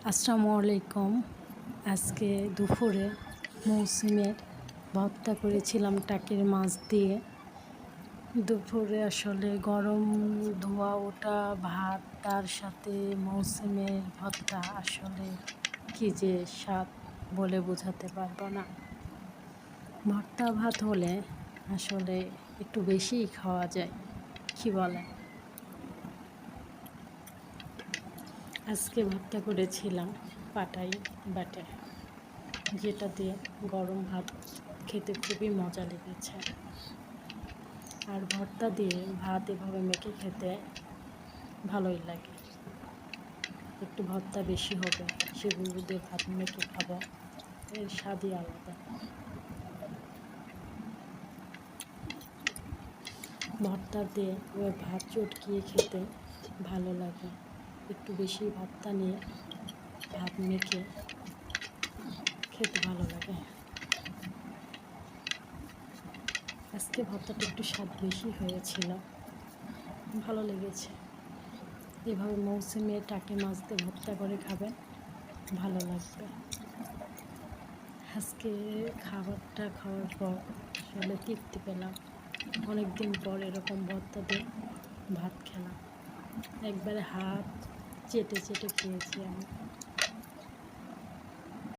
আসসালামু আলাইকুম। আজকে দুপুরে মৌসুমের ভর্তা করেছিলাম টাকির মাছ দিয়ে। দুপুরে আসলে গরম ধোয়া ওঠা ভাত, তার সাথে মৌসুমের ভর্তা, আসলে কী যে স্বাদ বলে বোঝাতে পারবো না। ভর্তা ভাত হলে আসলে একটু বেশিই খাওয়া যায়, কী বলেন? আজকে ভর্তা করেছিলাম পাটাই বাটে, যেটা দিয়ে গরম ভাত খেতে খুবই মজা লেগেছে। আর ভর্তা দিয়ে ভাত এভাবে মেখে খেতে ভালোই লাগে। একটু ভর্তা বেশি হবে, সেগুলো দিয়ে ভাত মেখে খাবো, এর স্বাদই আলাদা। ভর্তা দিয়ে ওই ভাত চটকিয়ে খেতে ভালো লাগে। একটু বেশি ভর্তা নিয়ে ভাত মেখে খেতে ভালো লাগে। আজকে ভর্তাটা একটু স্বাদ বেশি হয়েছিল, ভালো লেগেছে। এভাবে মৌসুমে টাকি মাছ দিয়ে ভর্তা করে খাবেন, ভালো লাগবে। আজকে খাবারটা খাওয়ার পর আসলে তৃপ্তি পেলাম। অনেক দিন পর এরকম ভর্তা দিয়ে ভাত খেলাম। একবারে হাত চেটে চেটে খেয়েছি আমি।